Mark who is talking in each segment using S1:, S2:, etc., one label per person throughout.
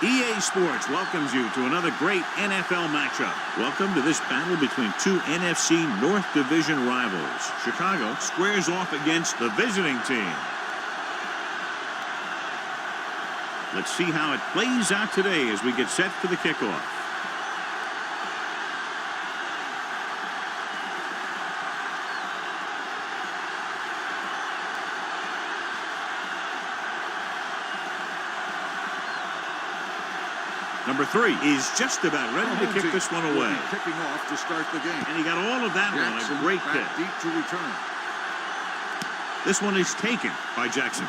S1: EA Sports welcomes you to another great NFL matchup. Welcome to this battle between two NFC North Division rivals. Chicago squares off against the visiting team. Let's see how it plays out today as we get set for the kickoff. Number 3 is just about ready to kick this one away.
S2: Kicking off to start the game.
S1: And he got all of that on a great kick.
S2: Deep to return.
S1: This one is taken by Jackson.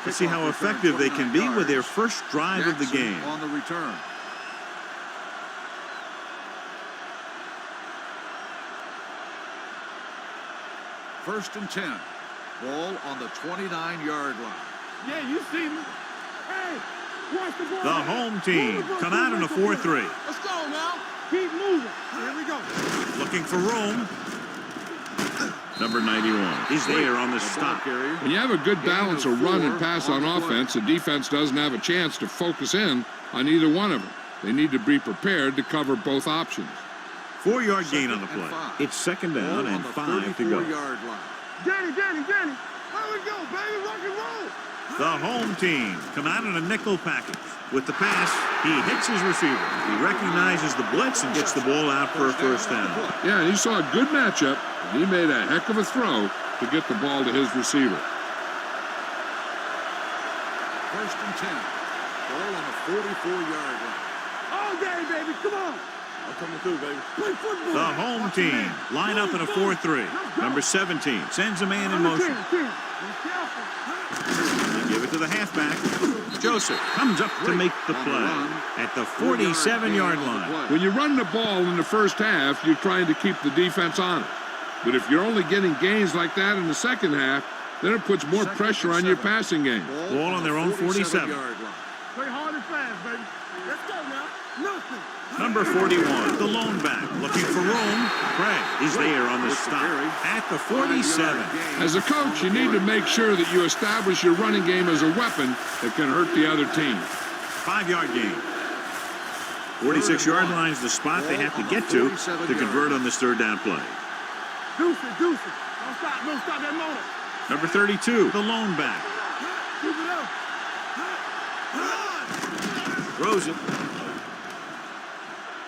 S1: Let's see how effective they can be with their first drive of the game.
S2: On the return. First and 10. Ball on the 29-yard line.
S3: Yeah, you see me. Hey, watch the ball.
S1: The home team come out in a 4-3.
S3: Let's go now. Keep moving. Here we go.
S1: Looking for room. Number 91 is there on the stop.
S4: When you have a good balance of run and pass on offense, the defense doesn't have a chance to focus in on either one of them. They need to be prepared to cover both options.
S1: 4-yard gain on the play. It's second down and 5 to go.
S3: Danny. Here we go, baby. Rock and roll.
S1: The home team come out in a nickel package. With the pass, he hits his receiver. He recognizes the blitz and gets the ball out for a first down.
S4: Yeah, and he saw a good matchup, and he made a heck of a throw to get the ball to his receiver.
S2: First and 10. Ball on the 44-yard line.
S3: All day, baby. Come on.
S1: I'm coming through, baby.
S3: Play football.
S1: The home team line up in a 4-3. Number 17 sends a man in motion. They give it to the halfback. Joseph comes up to make the play at the 47-yard line.
S4: When you run the ball in the first half, you're trying to keep the defense on it. But if you're only getting gains like that in the second half, then it puts more pressure on your passing game.
S1: Ball on their own 47.
S3: Play hard and fast, baby. Let's go now. Nothing.
S1: Number 41, the lone back, looking for room. Craig is there on the stop at the 47.
S4: As a coach, you need to make sure that you establish your running game as a weapon that can hurt the other team.
S1: 5-yard gain. 46-yard line is the spot they have to get to convert on this third down play.
S3: Deuce it. Don't stop that motor.
S1: Number 32, the lone back.
S3: Keep it up.
S1: Throws it.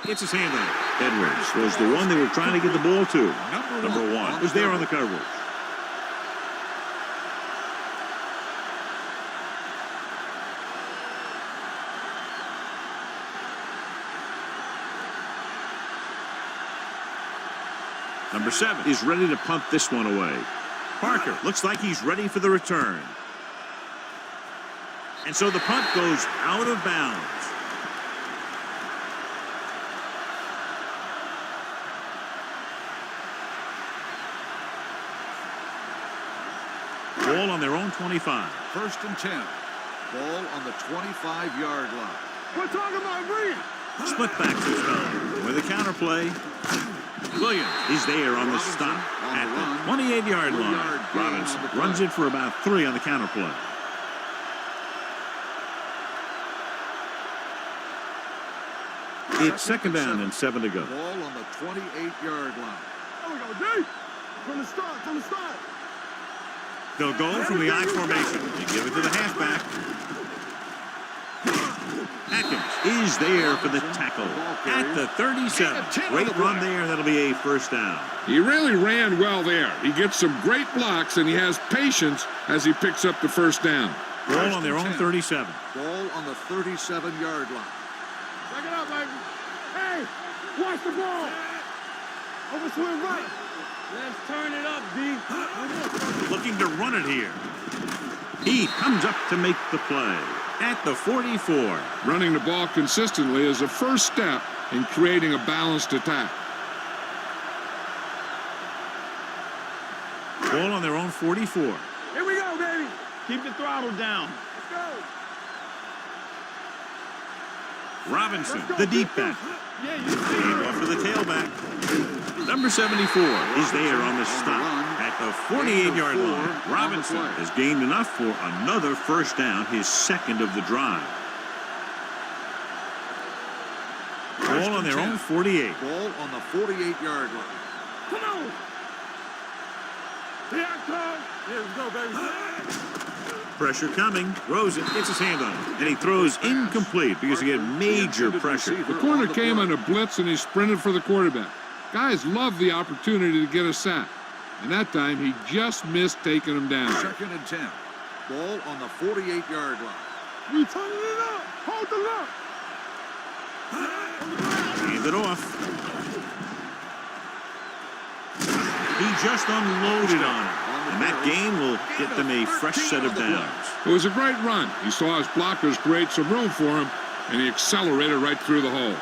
S1: Gets his hand on it. Edwards was the one they were trying to get the ball to. Number 1 was there on the coverage. Number 7 is ready to punt this one away. Parker looks like he's ready for the return. And so the punt goes out of bounds. Ball on their own 25.
S2: First and 10. Ball on the 25-yard line.
S3: We're talking about Green.
S1: Split back this time with a counter play. Williams is there on the stop at the 28-yard line. Robinson runs it for about 3 on the counter play. It's second down and 7 to go.
S2: Ball on the 28-yard line.
S3: There we go, D. From the start.
S1: They'll go from the I formation. They give it to the halfback. Atkins is there for the tackle at the 37. Great run there. That'll be a first down.
S4: He really ran well there. He gets some great blocks, and he has patience as he picks up the first down.
S1: Ball on their own 37.
S2: Ball on the 37-yard line.
S3: Check it out, baby. Hey, watch the ball. Overswing right. Let's turn it up, D.
S1: Looking to run it here. He comes up to make the play at the 44.
S4: Running the ball consistently is a first step in creating a balanced attack.
S1: Ball on their own 44.
S3: Here we go, baby.
S1: Keep the throttle down.
S3: Let's go.
S1: Robinson, the deep back.
S3: Yeah, you see.
S1: Off to the tailback. Number 74 is there on the stop at the 48-yard
S2: Gain of 4
S1: line.
S2: on the
S1: Robinson
S2: play.
S1: has gained enough for another first down, his second of the drive. Ball on their own 48.
S2: Ball on the 48-yard line.
S3: Come on. Here I come. Here we go, baby.
S1: Pressure coming. Rosen gets his hand on it, and he throws incomplete because he had major pressure.
S4: The corner came on a blitz, and he sprinted for the quarterback. Guys love the opportunity to get a sack, and that time he just missed taking him down.
S2: 2nd and 10. Ball on the 48-yard line.
S3: We turning it up. Hold the look.
S1: Hand it off. He just unloaded on him. And that gain will get them a fresh set of downs.
S4: It was a great run. He saw his blockers create some room for him, and he accelerated right through the hole.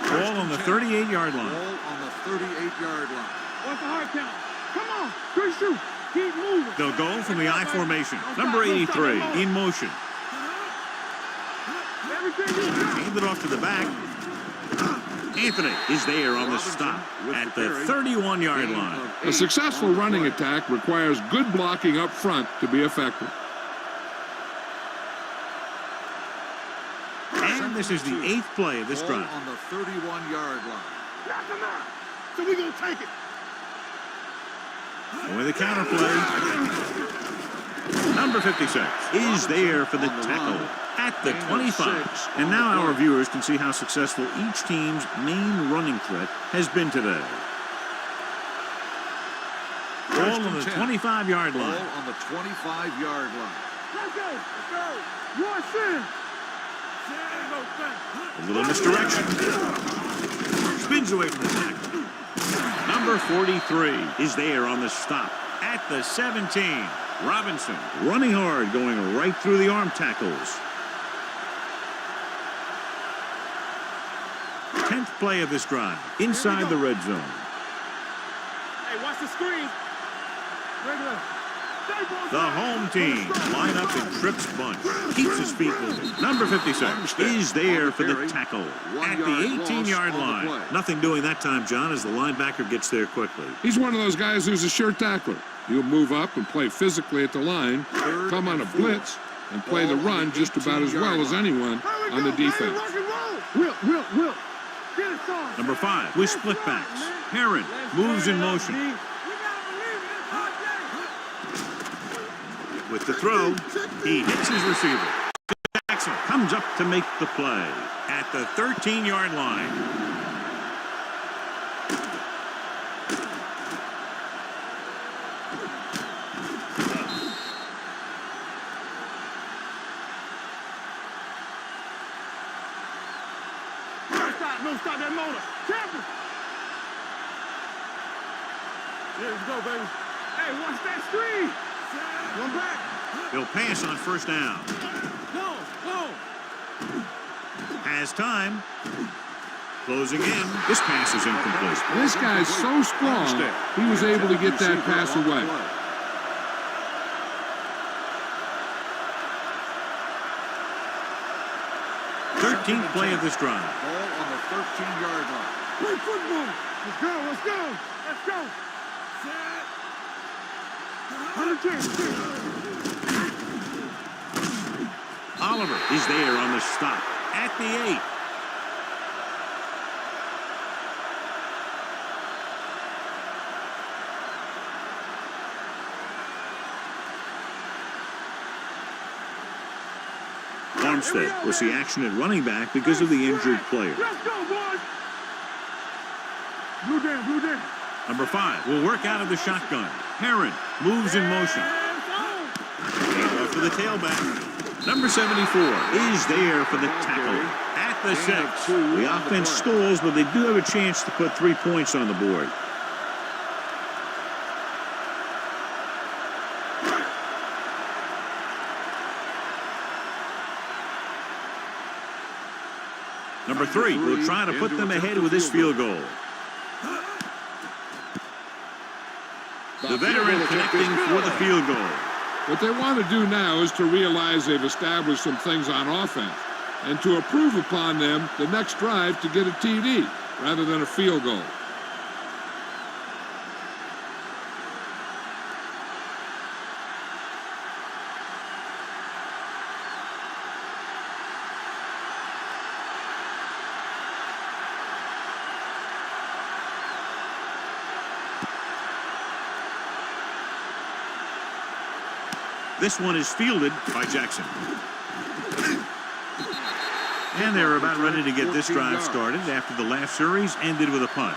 S1: Ball on the 38-yard line.
S2: Ball on the 38-yard line.
S3: What's the hard count? Come on. Good shoot. Keep moving.
S1: They'll go from the I formation. Number 83 in motion.
S3: Everything you got.
S1: Hand it off to the back. Anthony is there on the stop at the 31-yard line.
S4: A successful running attack requires good blocking up front to be effective.
S1: And this is the 8th play of this
S2: Ball
S1: drive.
S2: on the 31-yard line.
S3: Knock him out. So we gonna take it.
S1: With a counter play. Number 56 is there for the tackle at the 25. And now our viewers can see how successful each team's main running threat has been today. Ball on the 25-yard
S2: Ball
S1: line.
S2: on the 25-yard line.
S3: Let's go. Let's go. Watch in.
S1: A little misdirection. Spins away from the tackle. Number 43 is there on the stop at the 17. Robinson running hard, going right through the arm tackles. 10th play of this drive, inside the red zone.
S3: Hey, watch the screen. Regular.
S1: The home team line up in Tripp's bunch. Keeps his feet moving. Number 56 is there for the tackle at the 18-yard line. Nothing doing that time, John, as the linebacker gets there quickly.
S4: He's one of those guys who's a sure tackler. He'll move up and play physically at the line, come on a blitz, and play the run just about as well as anyone on the defense.
S3: Will. Get it started.
S1: Number 5 with split backs. Herron moves in motion. With the throw, he hits his receiver. Jackson comes up to make the play at the 13-yard line.
S3: No, stop that motor. Careful. Here we go, baby. Hey, watch that screen. One back.
S1: He'll pass on first down.
S3: Go.
S1: Has time. Closing in. This pass is incomplete.
S4: This guy's so strong, he was able to get that pass away.
S1: 13th play of this drive.
S2: Ball on the 13-yard line.
S3: Play football. Let's go.
S1: Oliver is there on the stop at the 8. Armstead will see action at running back because of the injured player.
S3: Let's go, boys. Blue down.
S1: Number 5 will work out of the shotgun. Herron moves in motion. Hand off to the tailback. Number 74 is there for the tackle at the 6. The offense stalls, but they do have a chance to put 3 points on the board. Number 3 will try to put them ahead with this field goal. The veteran connecting for the field goal.
S4: What they want to do now is to realize they've established some things on offense and to improve upon them the next drive to get a TD rather than a field goal.
S1: This one is fielded by Jackson. And they're about ready to get this drive started after the last series ended with a punt.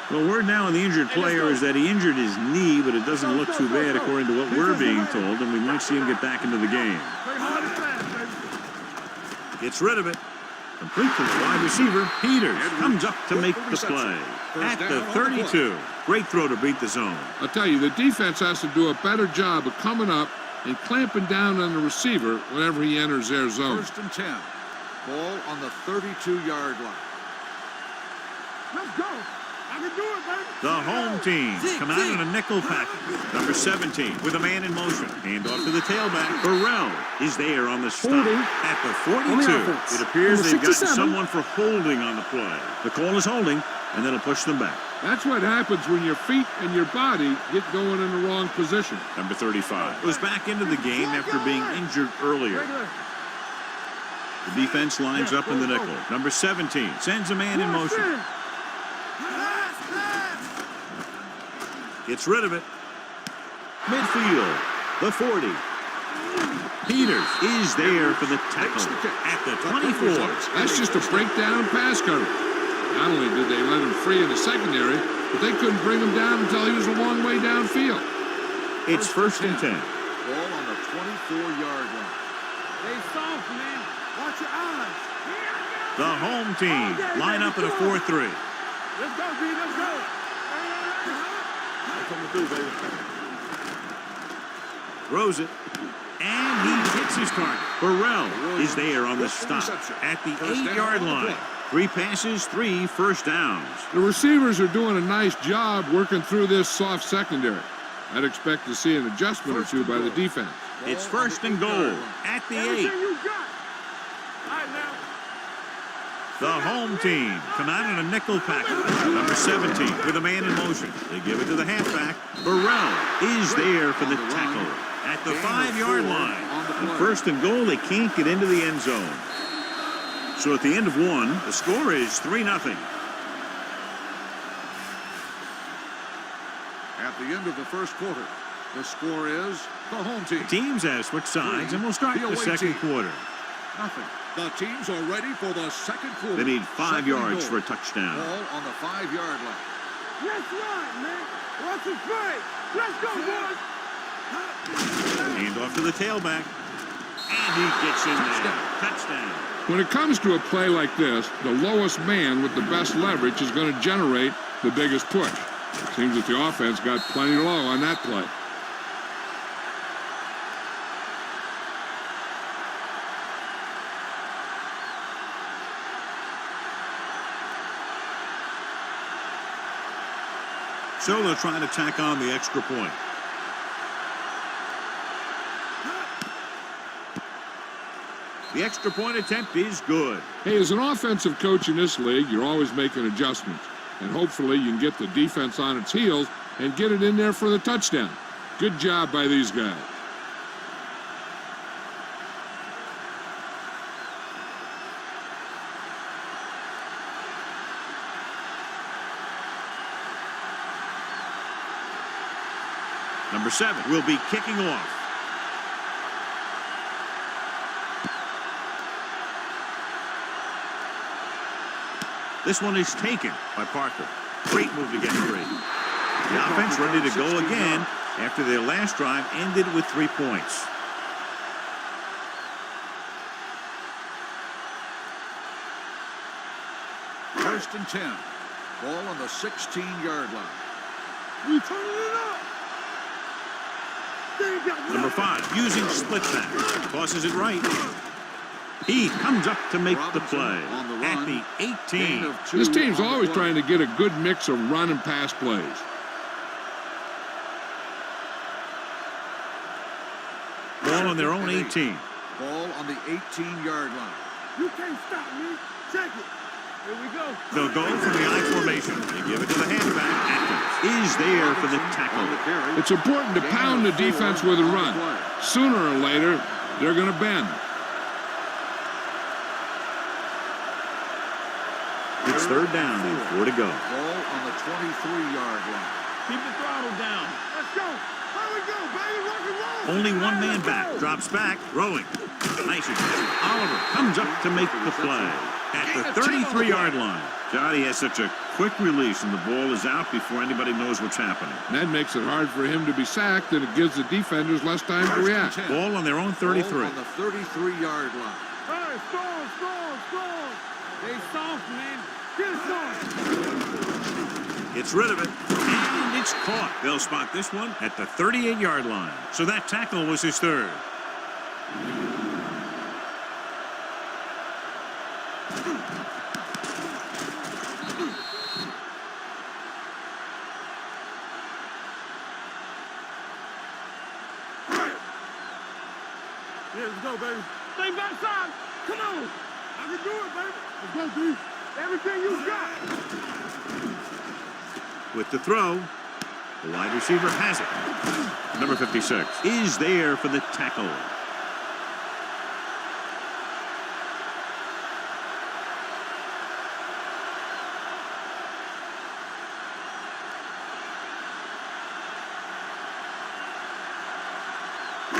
S1: Well, word now on the injured player is that he injured his knee, but it doesn't look too bad according to what we're being told, and we might see him get back into the game. Gets rid of it. Complete to the wide receiver. Peters comes up to make the play. At the 32. Great throw to beat the zone.
S4: I'll tell you, the defense has to do a better job of coming up and clamping down on the receiver whenever he enters their zone.
S2: 1st and 10. Ball on the 32-yard line.
S3: Let's go. I can do it, baby.
S1: The home team come out in a nickel package. Number 17 with a man in motion. Hand off to the tailback. Burrell is there on the stop at the 42. It appears they've gotten someone for holding on the play. The call is holding, and then it'll push them back.
S4: That's what happens when your feet and your body get going in the wrong position.
S1: Number 35 goes back into the game after being injured earlier. The defense lines up in the nickel. Number 17 sends a man in motion. Gets rid of it. Midfield, the 40. Peters is there for the tackle at the 24.
S4: That's just a breakdown pass coverage. Not only did they let him free in the secondary, but they couldn't bring him down until he was a long way downfield.
S1: It's 1st and 10.
S2: Ball on the 24-yard line.
S3: Stay soft, man. Watch your eyes.
S1: The home team line up in a 4-3.
S3: Let's go, B. Let's go.
S1: Throws it. And he hits his target. Burrell is there on the stop at the 8-yard line. 3 passes, 3 first downs.
S4: The receivers are doing a nice job working through this soft secondary. I'd expect to see an adjustment or two by the defense.
S1: It's 1st and goal at the 8.
S3: Everything you got. All right, now.
S1: The home team come out in a nickel package. Number 17 with a man in motion. They give it to the halfback. Burrell is there for the tackle at the 5-yard line. On 1st and goal, they can't get into the end zone. So at the end of 1, the score is 3-0.
S2: At the end of the first quarter, the score is the home team.
S1: Teams have switched sides, and we'll start the second quarter.
S2: Nothing. The teams are ready for the second quarter.
S1: They need 5 yards for a touchdown.
S2: Ball on the 5-yard line.
S3: Let's run, man. Watch the play. Let's go, boys.
S1: Hand off to the tailback. And he gets in there. Touchdown.
S4: When it comes to a play like this, the lowest man with the best leverage is going to generate the biggest push. Seems that the offense got plenty low on that play.
S1: So they'll try to tack on the extra point. The extra point attempt is good.
S4: Hey, as an offensive coach in this league, you're always making adjustments. And hopefully you can get the defense on its heels and get it in there for the touchdown. Good job by these guys.
S1: Number 7 will be kicking off. This one is taken by Parker. Great move to get free. The offense ready to go again after their last drive ended with 3 points.
S2: First and 10. Ball on the 16-yard line.
S3: We turning it up.
S1: Number 5 using split back. Tosses it right. He comes up to make the play at the 18.
S4: This team's always trying to get a good mix of run and pass plays.
S1: Ball on their own 18.
S2: Ball on the 18-yard line.
S3: You can't stop me. Check it. Here we go.
S1: They'll go from the I formation. They give it to the halfback. Atkins is there for the tackle.
S4: It's important to pound the defense with a run. Sooner or later, they're going to bend.
S1: The It's third down and 4 to go.
S2: Ball on the 23-yard line.
S3: Keep the throttle down. Let's go. Here we go, baby. Rock and roll.
S1: Only one man back. Drops back. Throwing. Nice attempt. Oliver comes up to make the play at the 33-yard line. Johnny has such a quick release, and the ball is out before anybody knows what's happening.
S4: That makes it hard for him to be sacked, and it gives the defenders less time to react.
S1: Ball on their own 33.
S2: Ball on the 33-yard line.
S3: Hey, strong. They soft, man. Get it soft.
S1: Gets rid of it, and it's caught. They'll spot this one at the 38-yard line. So that tackle was his third.
S3: Yeah, let's go, baby. Stay backside. Come on. I can do it, baby. Let's go, D. Everything you got.
S1: With the throw, the wide receiver has it. Number 56 is there for the tackle.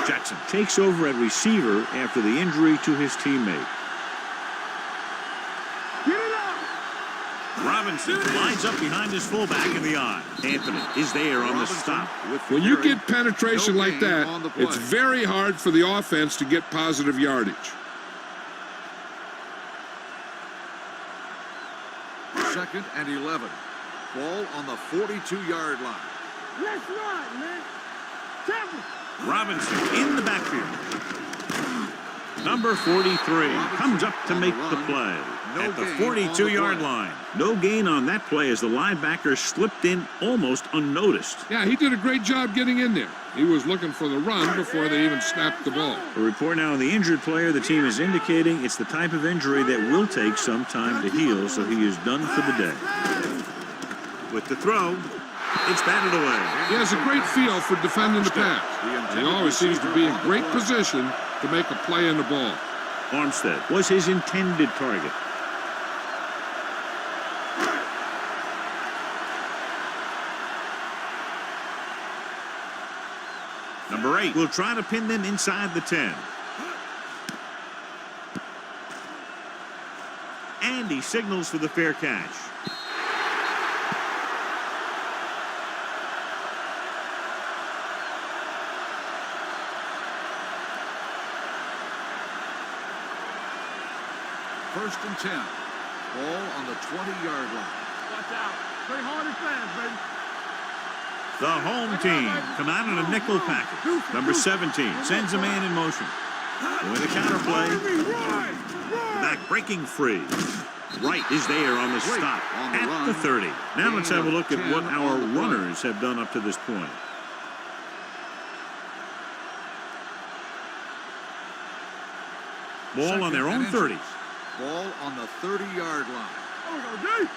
S1: Jackson takes over at receiver after the injury to his teammate.
S3: Get it up.
S1: Robinson lines up behind his fullback in the eye. Anthony is there on the stop.
S4: When you get penetration like that, it's very hard for the offense to get positive yardage.
S2: Second and 11. Ball on the 42-yard line.
S3: Let's run, man. Temple.
S1: Robinson in the backfield. Number 43 comes up to make the play at the 42-yard line. No gain on that play as the linebacker slipped in almost unnoticed.
S4: Yeah, he did a great job getting in there. He was looking for the run before they even snapped the ball.
S1: A report now on the injured player. The team is indicating it's the type of injury that will take some time to heal, so he is done for the day. With the throw, it's batted away.
S4: He has a great feel for defending the pass. He always seems to be in great position to make a play in the ball.
S1: Armstead was his intended target. Number 8 will try to pin them inside the 10. And he signals for the fair catch.
S2: First and 10. Ball on the 20-yard line.
S3: Watch out. Play hard and fast, baby.
S1: The home team come out in a nickel package. Number 17 sends a man in motion. With a counterplay. Back breaking free. Wright is there on the stop at the 30. Now let's have a look at what our runners have done up to this point. Ball on their own 30.
S2: Ball on the 30-yard line.
S3: There we go, D.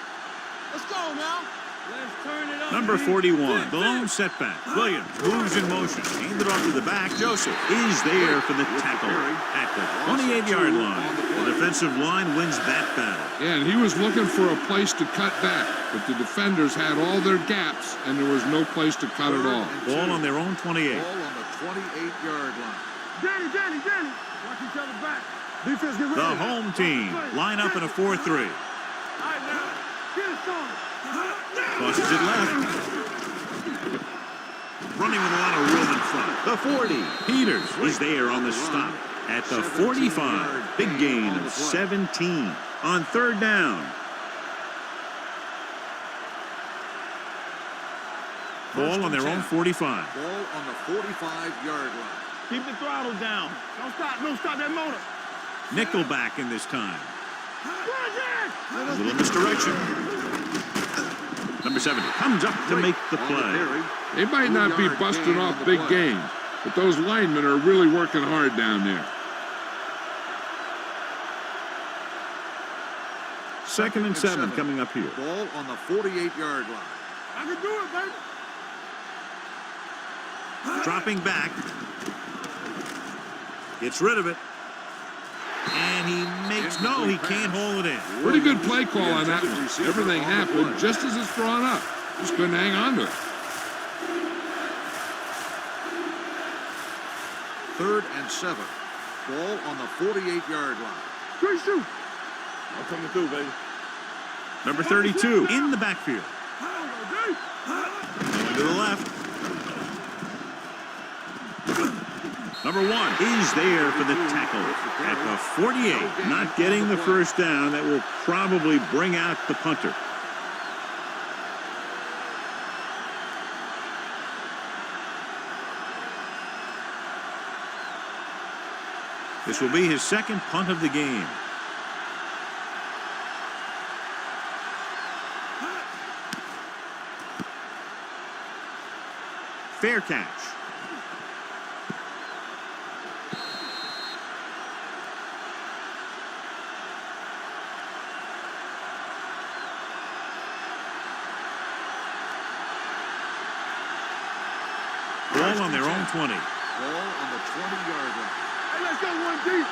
S3: Let's go now. Let's turn it up.
S1: Number 41, the lone setback. Williams moves in motion. Handed off to the back. Joseph is there for the tackle at the 28-yard line. The defensive line wins that battle.
S4: Yeah, and he was looking for a place to cut back, but the defenders had all their gaps, and there was no place to cut at all.
S1: Ball on their own 28.
S2: Ball on the 28-yard line.
S3: Danny. Watch each other back. Defense, get ready.
S1: The home team line up in a 4-3.
S3: All right, now. Get it started.
S1: Crosses it left. Running with a lot of room in front. The 40. Peters is there on the stop at the 45. Big gain of 17 on third down. Ball on their own 45.
S2: Ball on the 45-yard line.
S3: Keep the throttle down. Don't stop that motor.
S1: Nickelback in this time.
S3: Run
S1: A little misdirection. Number 70 comes up to make the play.
S4: They might not be busting off big games, but those linemen are really working hard down there.
S1: Second and 7 coming up here.
S2: Ball on the 48-yard line.
S3: I can do it, baby.
S1: Dropping back. Gets rid of it. And he fakes. No, he can't hold it in.
S4: Pretty good play call on that one. Everything happened just as it's drawn up. Just couldn't hang on to it.
S2: 3rd and 7. Ball on the 48-yard line.
S3: Great shoot. I'm coming through, baby.
S1: Number 32 in the backfield. Going to the left. Number 1 is there for the tackle at the 48. Not getting the first down. That will probably bring out the punter. This will be his second punt of the game. Fair catch. Ball on their own 20.
S2: Ball on the 20-yard line.
S3: Hey, let's go one deep.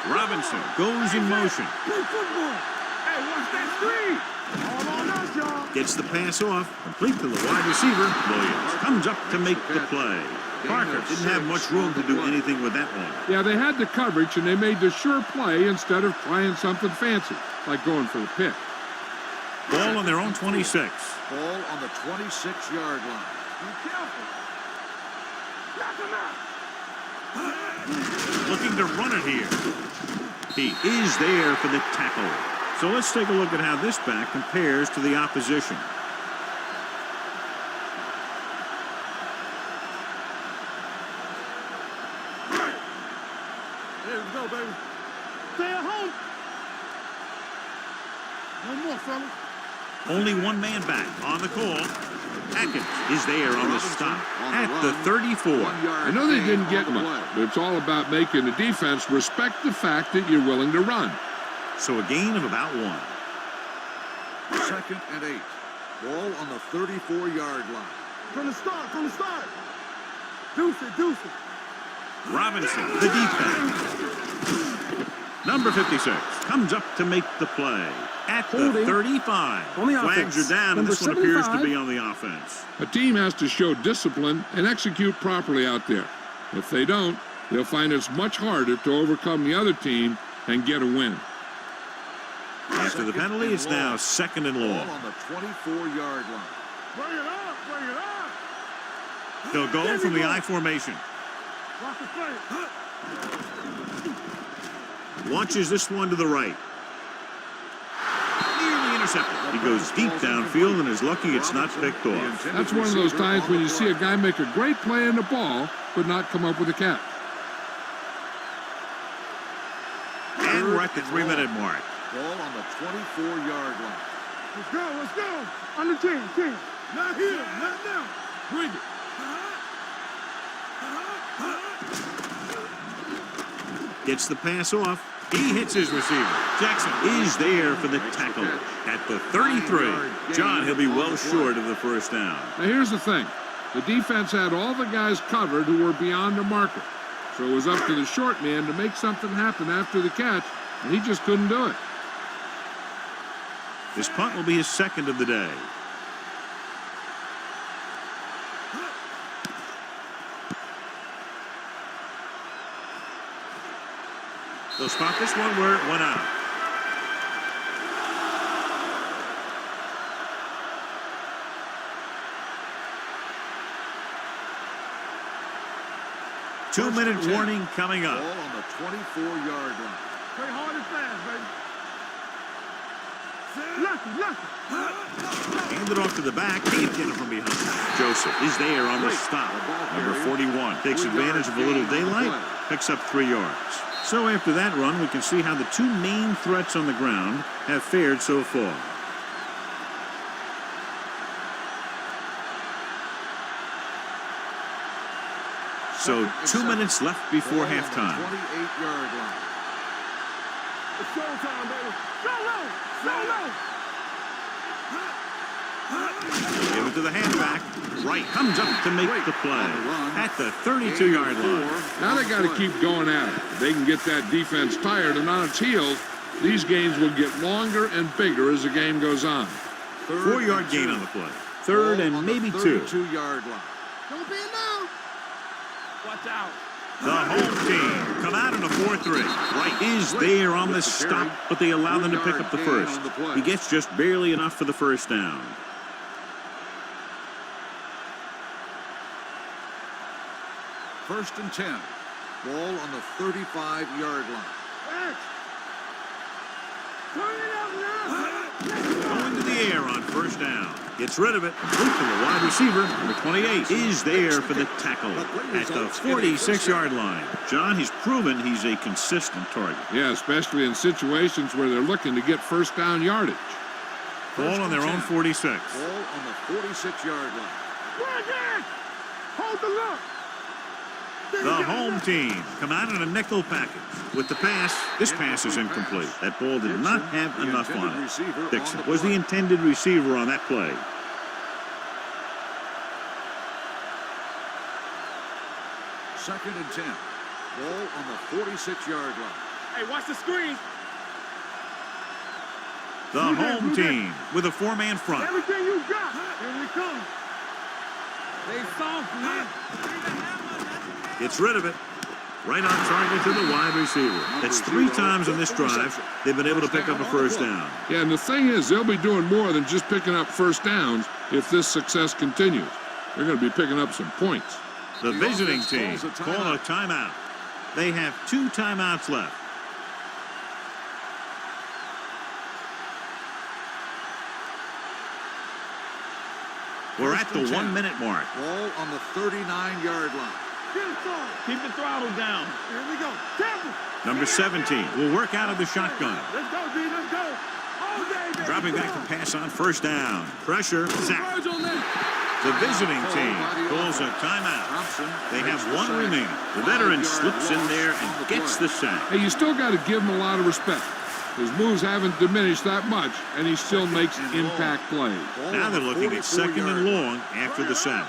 S1: Robinson goes in motion.
S3: Play football. Hey, watch that screen. All on us, y'all.
S1: Gets the pass off. Complete to the wide receiver. Williams comes up to make the play. Parker didn't have much room to do anything with that one.
S4: Yeah, they had the coverage, and they made the sure play instead of trying something fancy, like going for the pick.
S1: Ball on their own 26.
S2: Ball on the 26-yard line.
S3: Be careful. Knock him out.
S1: Looking to run it here. He is there for the tackle. So let's take a look at how this back compares to the opposition.
S3: There we go, baby. Stay at home. No more, fellas.
S1: Only one man back on the call. Atkins is there on the stop at the 34.
S4: I know they didn't get much, but it's all about making the defense respect the fact that you're willing to run.
S1: So a gain of about 1.
S2: 2nd and 8. Ball on the 34-yard line.
S3: From the start. Deuce it.
S1: Robinson, the deep back. Number 56 comes up to make the play at the 35.
S3: On the
S1: Flags
S3: offense.
S1: are down, and
S3: Number
S1: this one appears to
S3: 75.
S1: be on the offense.
S4: A team has to show discipline and execute properly out there. If they don't, they'll find it's much harder to overcome the other team and get a win.
S1: After the penalty, it's now 2nd and long.
S2: Ball on the 24-yard line.
S3: Bring it up.
S1: They'll go from the I formation.
S3: Watch the play.
S1: Launches this one to the right. Nearly intercepted. He goes deep downfield and is lucky it's not picked off.
S4: That's one of those times when you see a guy make a great play in the ball, but not come up with a catch.
S1: And we're at the 3-minute mark.
S2: Ball on the 24-yard line.
S3: Let's go. Under 10. Not here, not now. Bring it.
S1: Gets the pass off. He hits his receiver. Jackson is there for the tackle at the 33. John, he'll be well short of the first down.
S4: Now here's the thing. The defense had all the guys covered who were beyond the marker. So it was up to the short man to make something happen after the catch, and he just couldn't do it.
S1: This punt will be his second of the day. They'll spot this one where it went out. Two-minute warning coming up.
S2: Ball on the 24-yard line.
S3: Play hard and fast, baby. Lucky.
S1: Hand it off to the back. Can't get it from behind. Joseph is there on the stop. Number 41 takes advantage of a little daylight. Picks up 3 yards. So after that run, we can see how the two main threats on the ground have fared so far. So 2 minutes left before halftime.
S2: 28-yard line.
S3: It's showtime, baby. Go low.
S1: Give it to the halfback. Right, comes up to make the play at the 32-yard line.
S4: Now they got to keep going at it. If they can get that defense tired and on its heels, these games will get longer and bigger as the game goes on.
S1: 4-yard gain on the play. Third and maybe 2.
S2: 32-yard line.
S3: Don't be now. Watch out.
S1: The home team come out in a 4-3. Right is there on the stop, but they allow them to pick up the first. He gets just barely enough for the first down.
S2: First and 10. Ball on the 35-yard line.
S3: Turn it up now.
S1: Going to the air on first down. Gets rid of it. Loop to the wide receiver. Number 28 is there for the tackle at the 46-yard line. John, he's proven he's a consistent target.
S4: Yeah, especially in situations where they're looking to get first down yardage.
S1: Ball on their own 46.
S2: Ball on the 46-yard line.
S3: Right there. Hold the look.
S1: The home team come out in a nickel package with the pass. This pass is incomplete. That ball did not have enough on it. Dixon was the intended receiver on that play.
S2: Second and 10. Ball on the 46-yard line.
S3: Hey, watch the screen.
S1: The home team with a 4-man front.
S3: Everything you got. Here we come. They soft, man.
S1: Gets rid of it. Right on target to the wide receiver. That's 3 times on this drive they've been able to pick up a first down.
S4: Yeah, and the thing is, they'll be doing more than just picking up first downs if this success continues. They're going to be picking up some points.
S1: The visiting team call a timeout. They have 2 timeouts left. We're at the 1-minute mark.
S2: Ball on the 39-yard line.
S3: Keep the throttle down. Here we go. Temple.
S1: Number 17 will work out of the shotgun.
S3: Let's go, D. Let's go. All day, baby.
S1: Dropping back to pass on first down. Pressure. Sack.
S3: Birds on that.
S1: The visiting team calls a timeout. They have 1 remaining. The veteran slips in there and gets the sack.
S4: Hey, you still got to give him a lot of respect. His moves haven't diminished that much, and he still makes impact plays.
S1: Now they're looking at 2nd and long after the sack.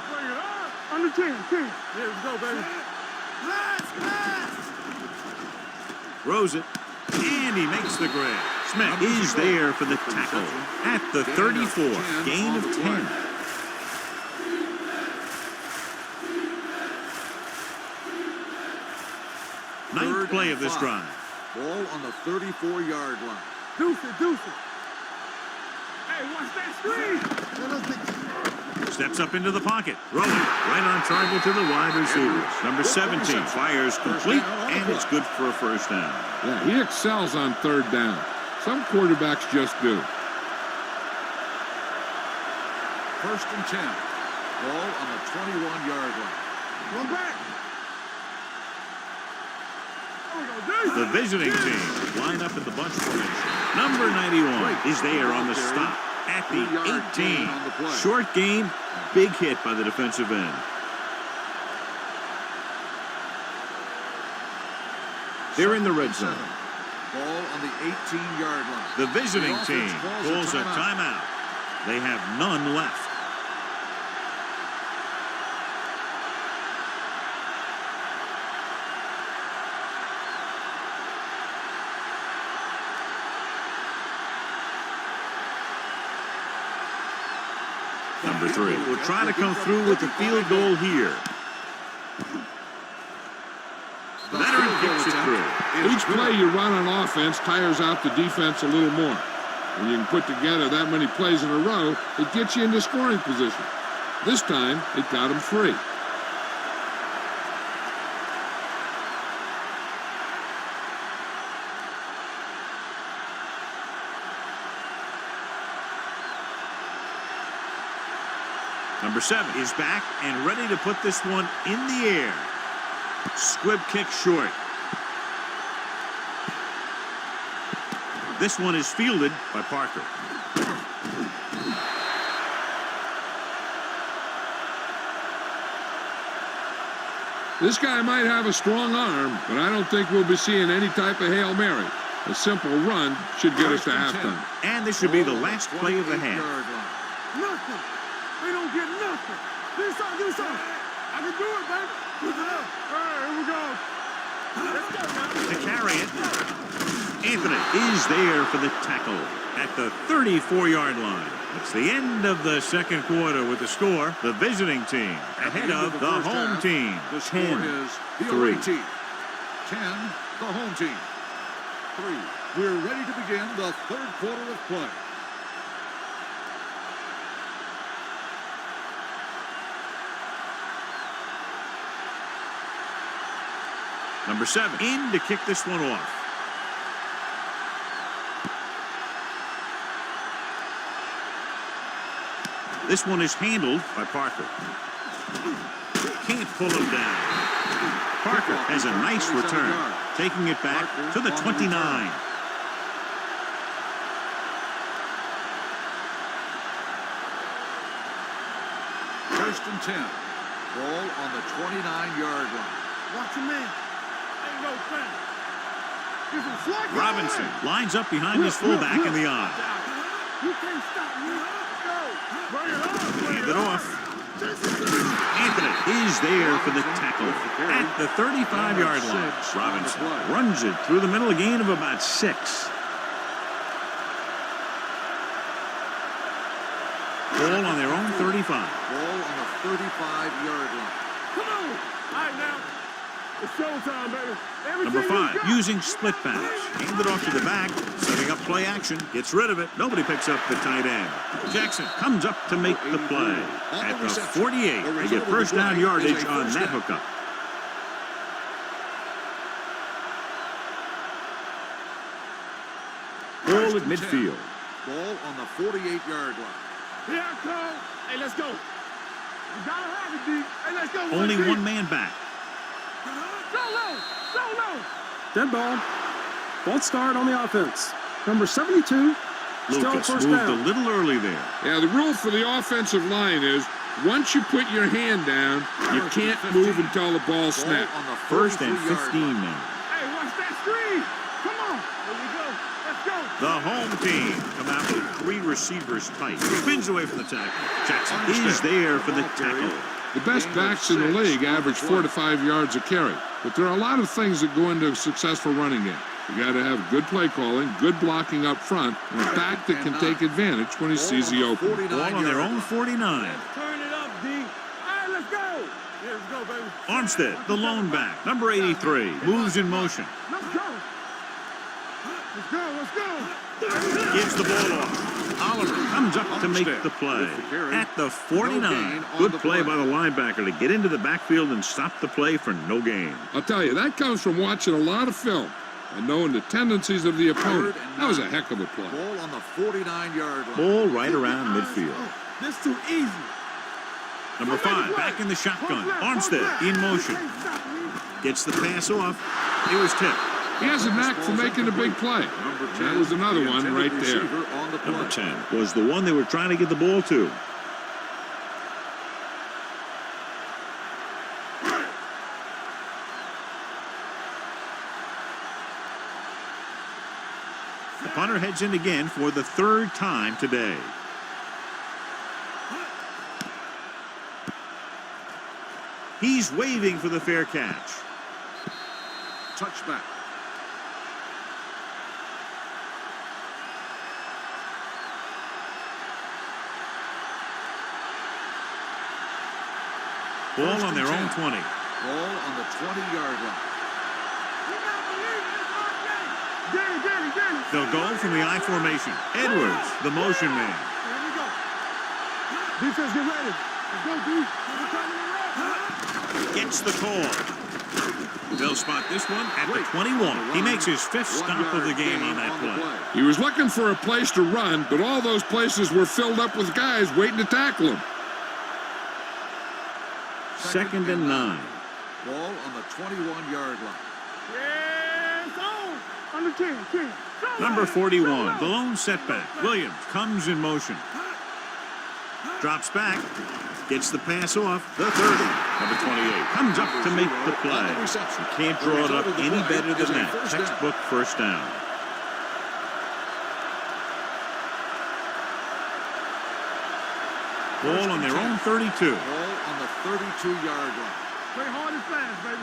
S3: Under 10. Here we go, baby.
S1: Throws it, and he makes the grab. Smith is there for the tackle at the 34. Gain of 10. Ninth play of this drive.
S2: Ball on the 34-yard line.
S3: Deuce it. Hey, watch that screen.
S1: Steps up into the pocket. Rolling right on target to the wide receivers. Number 17 fires complete, and it's good for a first down.
S4: Yeah, he excels on 3rd down. Some quarterbacks just do.
S2: First and 10. Ball on the 21-yard line.
S3: One back.
S1: The visiting team line up in the bunch formation. Number 91 is there on the stop at the 18. Short game, big hit by the defensive end. They're in the red zone.
S2: Ball on the 18-yard line.
S1: The visiting team calls a timeout. They have none left. Number 3 will try to come through with the field goal here. The veteran kicks it through.
S4: Each play you run on offense tires out the defense a little more. When you can put together that many plays in a row, it gets you into scoring position. This time, it got him free.
S1: Number 7 is back and ready to put this one in the air. Squib kick short. This one is fielded by Parker.
S4: This guy might have a strong arm, but I don't think we'll be seeing any type of Hail Mary. A simple run should get us to halftime.
S1: And this should be the last play of the half.
S3: nothing. They don't get nothing. Do something, do something. I can do it, baby. Look it up. All right, here we go. Let's go now.
S1: To carry it. Anthony is there for the tackle at the 34-yard line. It's the end of the second quarter with the score. The visiting team ahead of the home team.
S2: The score is the away team 10, the home team 3. We're ready to begin the third quarter of play.
S1: Number 7 in to kick this one off. This one is handled by Parker. Can't pull him down. Parker has a nice return, taking it back to the 29.
S2: First and 10. Ball on the 29-yard line.
S3: Watch your man. Ain't no thing. Give him flag.
S1: Robinson lines up behind his fullback in the odd.
S3: You can't stop me. Go. Bring it on.
S1: Hand it off. Anthony is there for the tackle at the 35-yard line. Robinson runs it through the middle, a gain of about 6. Ball on their own 35.
S2: Ball on the 35-yard line.
S3: Come on. All right, now. It's showtime, baby.
S1: Number 5 using split pass. Hand it off to the back, setting up play action. Gets rid of it. Nobody picks up the tight end. Jackson comes up to make the play. At the 48, they get first down yardage on that hookup. Ball at midfield.
S2: Ball on the 48-yard line.
S3: Here I come. Hey, let's go. You gotta have it, D. Hey, let's go.
S1: Only
S3: deep.
S1: one man back.
S3: Go low. Go low.
S5: Dead ball. False start on the offense. Number 72. Still
S1: Lucas
S5: first
S1: moved
S5: down.
S1: a little early there.
S4: Yeah, the rule for the offensive line is once you put your hand down, you can't move until the ball snaps.
S2: On the
S1: First and
S2: 43-yard
S1: 15
S2: line.
S1: now.
S3: Hey, watch that screen. Come on. Here we go. Let's go.
S1: The home team come out with 3 receivers tight. Spins away from the tackle. Jackson is there for the tackle.
S4: The best backs in the league average 4 to 5 yards a carry. But there are a lot of things that go into a successful running game. You got to have good play calling, good blocking up front, and a back that can take advantage when he sees the open.
S1: Ball on their own 49.
S3: Turn it up, D. All right, let's go. Here we go, baby.
S1: Armstead, the lone back, number 83, moves in motion.
S3: Let's go. Let's go. Let's go.
S1: Gives the ball off. Oliver comes up to make the play at the 49. Good play by the linebacker to get into the backfield and stop the play for no gain.
S4: I'll tell you, that comes from watching a lot of film and knowing the tendencies of the opponent. That was a heck of a play.
S2: Ball on the 49-yard line.
S1: Ball right around midfield.
S3: This too easy.
S1: Number 5 back in the shotgun. Armstead in motion. Gets the pass off. It was tipped.
S4: He has a knack for making a big play. That was another one right there.
S1: Number 10 was the one they were trying to get the ball to. The punter heads in again for the 3rd time today. He's waving for the fair catch.
S2: Touchback.
S1: Ball on their own 20.
S2: Ball on the 20-yard line.
S3: Danny.
S1: They'll go from the I formation. Edwards, the motion man.
S3: Here we go. Defense, get ready. Let's go, D.
S1: Gets the call. They'll spot this one at the 21. He makes his 5th stop of the game on that play.
S4: He was looking for a place to run, but all those places were filled up with guys waiting to tackle him.
S1: 2nd and 9.
S2: Ball on the 21-yard line.
S3: Yes, on. Under 10.
S1: Number 41, the lone setback. Williams comes in motion. Drops back. Gets the pass off. The 30. Number 28 comes up to make the play. You can't draw it up any better than that. Textbook first down. Ball on their own 32.
S2: Ball on the 32-yard line.
S3: Play hard and fast, baby.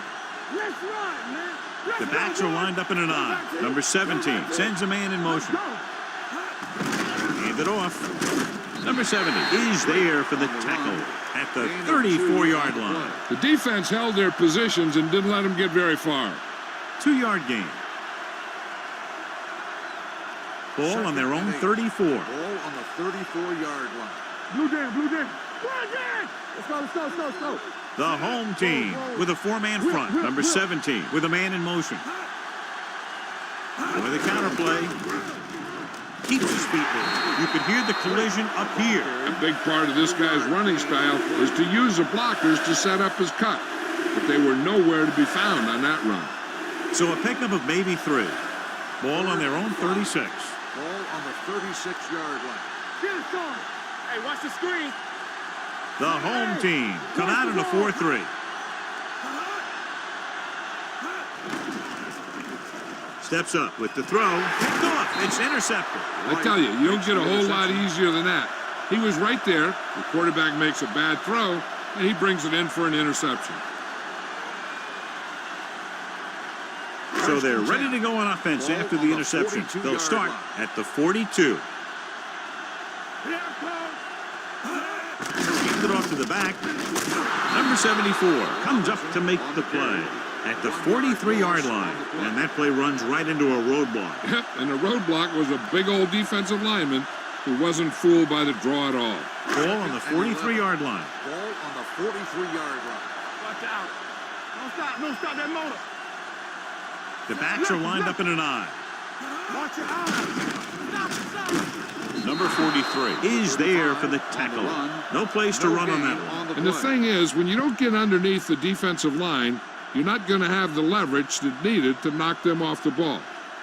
S3: Let's run, man. Let's
S1: The backs are lined up in an I. Number 17 sends a man in motion. Hand it off. Number 70 is there for the tackle at the 34-yard line.
S4: The defense held their positions and didn't let them get very far.
S1: 2-yard gain. Ball on their own 34.
S2: Ball on the 34-yard line.
S3: Blue jam, blue jam. Let's go, let's go, let's go, let's go.
S1: The home team with a 4-man front. Number 17 with a man in motion. With a counterplay. Keeps his feet moving. You can hear the collision up here.
S4: A big part of this guy's running style is to use the blockers to set up his cut. But they were nowhere to be found on that run.
S1: So a pickup of maybe 3. Ball on their own 36.
S2: Ball on the 36-yard line.
S3: Get it started. Hey, watch the screen.
S1: The home team come out in a 4-3. Steps up with the throw. Picked off. It's intercepted.
S4: I tell you, you don't get a whole lot easier than that. He was right there. The quarterback makes a bad throw, and he brings it in for an interception.
S1: So they're ready to go on offense after the interception. They'll start at the 42. Hand it off to the back. Number 74 comes up to make the play at the 43-yard line. And that play runs right into a roadblock.
S4: And the roadblock was a big old defensive lineman who wasn't fooled by the draw at all.
S1: Ball on the 43-yard line.
S2: Ball on the 43-yard line.
S3: Watch out. Don't stop that motor.
S1: The backs are lined up in an I.
S3: Watch your eyes. Stop.
S1: Number 43 is there for the tackle. No place to run on that one.
S4: And the thing is, when you don't get underneath the defensive line, you're not going to have the leverage that's needed to knock them off the ball.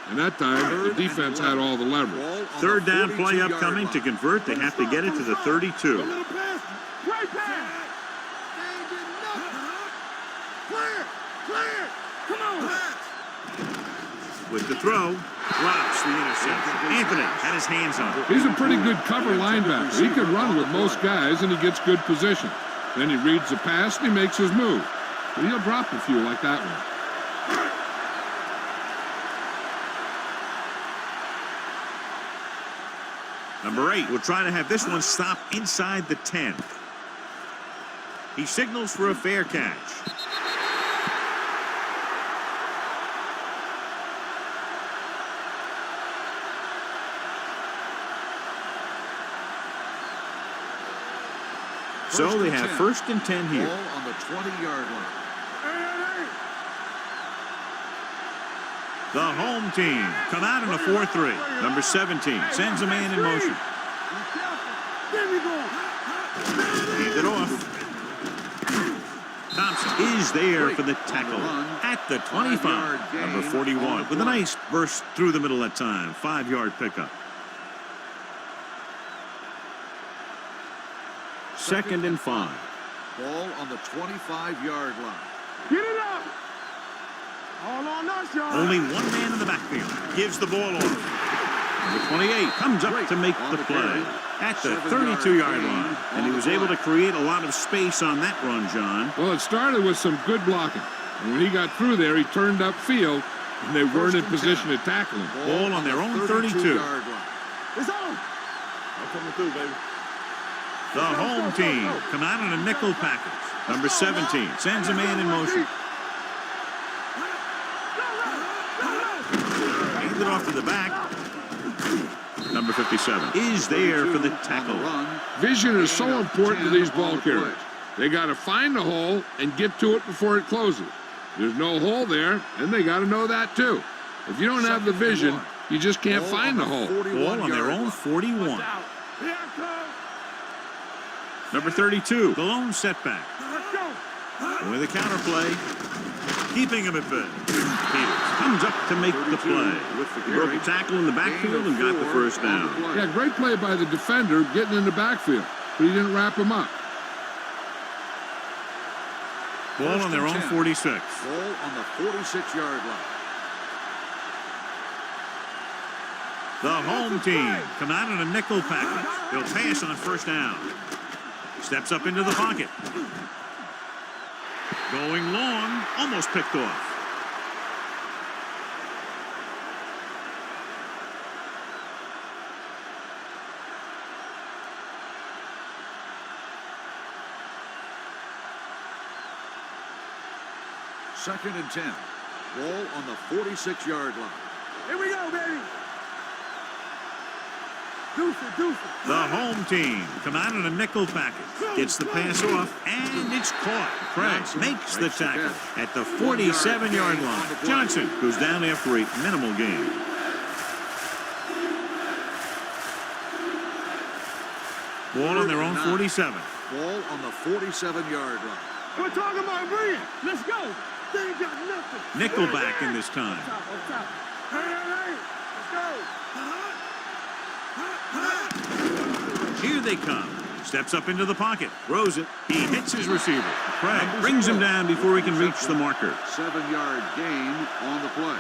S4: And that time, the defense had all the leverage.
S1: Third down play upcoming. To convert, they have to get it to the 32.
S3: Great pass. Clear. Come on.
S1: With the throw, drops the interception. Anthony had his hands on it.
S4: He's a pretty good cover linebacker. He can run with most guys, and he gets good position. Then he reads the pass, and he makes his move. But he'll drop a few like that one.
S1: Number 8 will try to have this one stop inside the 10. He signals for a fair catch. So they have 1st and 10 here.
S2: Ball on the 20-yard line.
S1: The home team come out in a 4-3. Number 17 sends a man in motion. Hand it off. Thompson is there for the tackle at the 25. Number 41 with a nice burst through the middle that time. 5-yard pickup. 2nd and 5.
S2: Ball on the 25-yard line.
S3: Get it up. All on us, y'all.
S1: Only one man in the backfield gives the ball off. Number 28 comes up to make the play at the 32-yard line. And he was able to create a lot of space on that run, John.
S4: Well, it started with some good blocking. And when he got through there, he turned upfield, and they weren't in position to tackle him.
S1: Ball on their own 32.
S3: It's on. I'm coming through, baby.
S1: The home team come out in a nickel package. Number 17 sends a man in motion. Hand it off to the back. Number 57 is there for the tackle.
S4: Vision is so important to these ball carriers. They got to find the hole and get to it before it closes. There's no hole there, and they got to know that too. If you don't have the vision, you just can't find the hole.
S1: Ball on their own 41. Number 32, the lone setback. With a counterplay, keeping him at bay. Peters comes up to make the play. He broke a tackle in the backfield and got the 1st down.
S4: Yeah, great play by the defender getting in the backfield, but he didn't wrap him up.
S1: Ball on their own 46.
S2: Ball on the 46-yard line.
S1: The home team come out in a nickel package. They'll pass on 1st down. Steps up into the pocket. Going long, almost picked off.
S2: Second and 10. Ball on the 46-yard line.
S3: Here we go, baby. Deuce it.
S1: The home team come out in a nickel package. Gets the pass off, and it's caught. Craig makes the tackle at the 47-yard line. Johnson goes down after a minimal gain. Ball on their own 47.
S2: Ball on the 47-yard line.
S3: We're talking about brilliant. Let's go. They ain't got nothing.
S1: Nickelback in this time.
S3: Up top. Hey. Let's go.
S1: Here they come. Steps up into the pocket. Throws it. He hits his receiver. Craig brings him down before he can reach the marker.
S2: 7-yard gain on the play.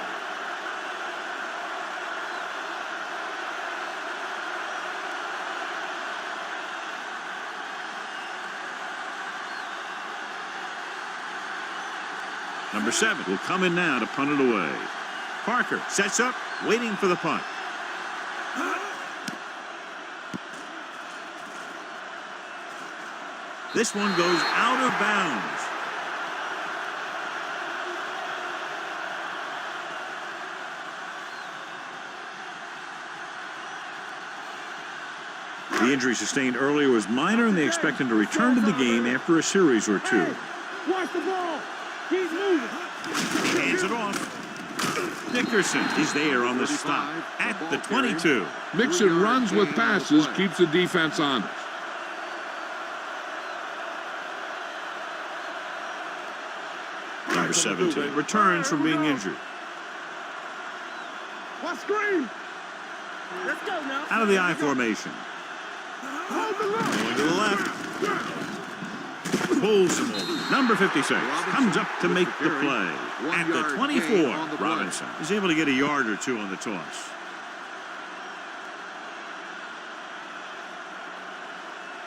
S1: Number 7 will come in now to punt it away. Parker sets up, waiting for the punt. This one goes out of bounds. The injury sustained earlier was minor, and they expect him to return to the game after a series or two.
S3: Watch the ball. He's moving.
S1: He hands it off. Dickerson is there on the stop at the 22.
S4: Mixing runs with passes keeps the defense honest.
S1: Number 17 returns from being injured.
S3: What screen? Let's go now.
S1: Out of the I formation.
S3: Hold the line.
S1: Going to the left. Pulls him over. Number 56 comes up to make the play. At the 24, Robinson is able to get a yard or two on the toss.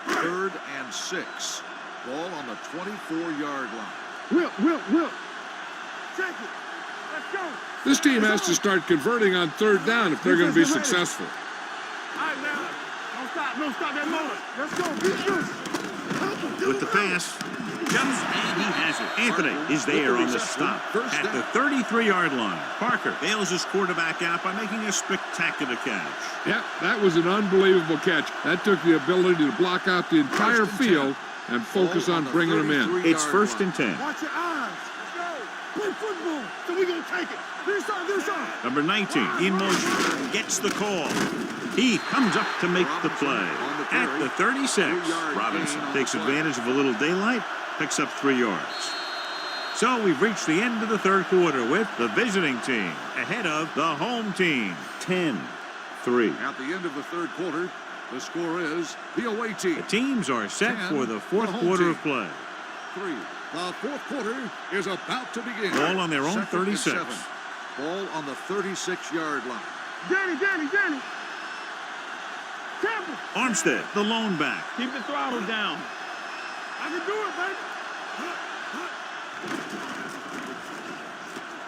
S2: Third and 6. Ball on the 24-yard line.
S3: Will. Check it. Let's go.
S4: This team has to start converting on third down if they're going to be successful.
S3: All right, now. Don't stop that motor. Let's go. Beat you.
S1: With the pass, jumps, and he has it. Anthony is there on the stop at the 33-yard line. Parker bails his quarterback out by making a spectacular catch.
S4: Yep, that was an unbelievable catch. That took the ability to block out the entire field and focus on bringing them in.
S1: It's first and 10.
S3: Watch your eyes. Let's go. Play football. So we're going to take it. This side.
S1: Number 19 in motion, gets the call. He comes up to make the play at the 36. Robinson takes advantage of a little daylight, picks up 3 yards. So we've reached the end of the third quarter with the visiting team ahead of the home team, 10-3.
S2: At the end of the third quarter, the score is the away team.
S1: The teams are set
S2: 10,
S1: for the fourth
S2: the home
S1: quarter
S2: team.
S1: of play.
S2: 3. The fourth quarter is about to begin.
S1: Ball on their own
S2: Second and
S1: 36.
S2: 7. Ball on the 36-yard line.
S3: Danny. Temple.
S1: Armstead, the lone back.
S3: Keep the throttle down. I can do it, baby.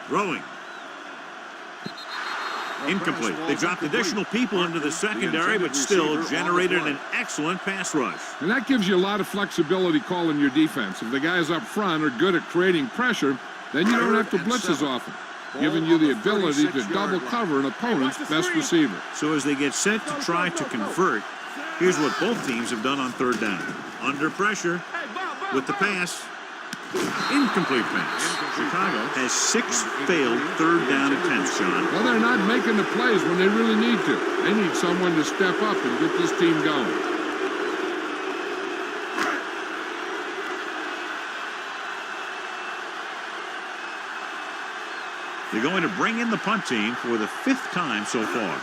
S1: Throwing. Incomplete. They dropped additional people into the secondary, but still generated an excellent pass rush.
S4: And that gives you a lot of flexibility calling your defense. If the guys up front are good at creating pressure, then you don't have to blitz as often, giving you the ability to double cover an opponent's best receiver.
S1: So as they get set to try to convert, here's what both teams have done on third down. Under pressure, with the pass, incomplete pass. Chicago has 6 failed third down attempts, John.
S4: Well, they're not making the plays when they really need to. They need someone to step up and get this team going.
S1: They're going to bring in the punt team for the 5th time so far.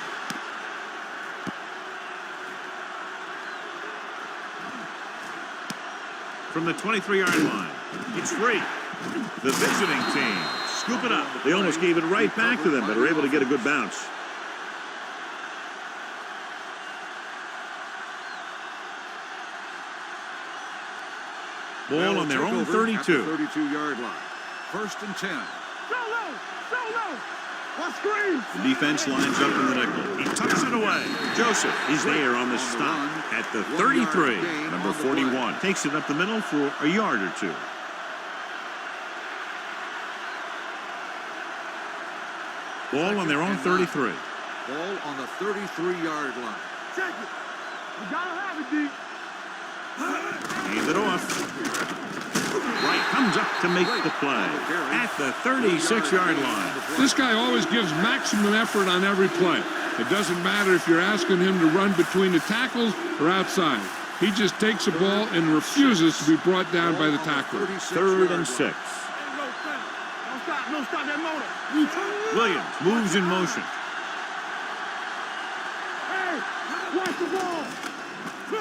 S1: From the 23-yard line, it's free. The visiting team scoop it up. They almost gave it right back to them, but are able to get a good bounce. Ball on their own 32.
S2: 32-yard line. 1st and 10.
S3: What screen?
S1: The defense lines up in the nickel. He tucks it away. Joseph is there on the stop at the 33. Number 41 takes it up the middle for a yard or two. Ball on their own 33.
S2: Ball on the 33-yard line.
S3: Check it. You gotta have it, D.
S1: Hand it off. Wright comes up to make the play at the 36-yard line.
S4: This guy always gives maximum effort on every play. It doesn't matter if you're asking him to run between the tackles or outside. He just takes the ball and refuses to be brought down by the tackler.
S1: 3rd and 6.
S3: Don't stop that motor.
S1: Williams moves in motion.
S3: Hey, watch the ball.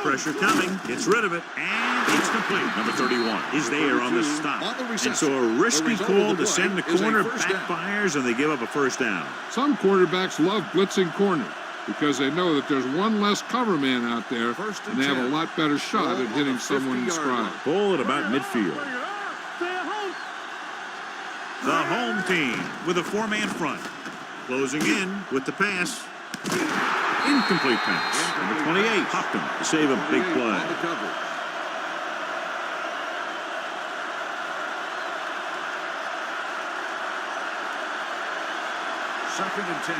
S1: Pressure coming, gets rid of it, and it's complete. Number 31 is there on the stop. And so a risky call to send the corner backfires, and they give up a 1st down.
S4: Some quarterbacks love blitzing corners because they know that there's one less cover man out there, and they have a lot better shot at hitting someone in stride.
S1: Ball at about midfield. The home team with a 4-man front. Closing in with the pass. Incomplete pass. Number 28 popped him to save a big play.
S2: 2nd and 10.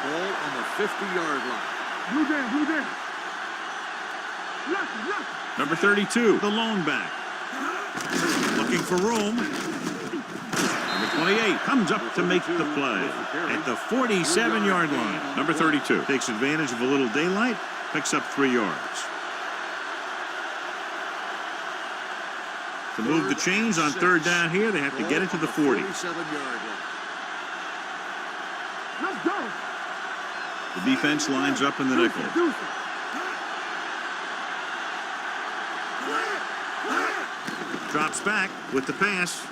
S2: Ball on the 50-yard line.
S3: Blue down. Lucky.
S1: Number 32, the lone back. Looking for room. Number 28 comes up to make the play at the 47-yard line. Number 32 takes advantage of a little daylight, picks up 3 yards. To move the chains on 3rd down here, they have to get it to the 40.
S2: 47-yard line.
S3: Let's go.
S1: The defense lines up in the nickel. Drops back with the pass,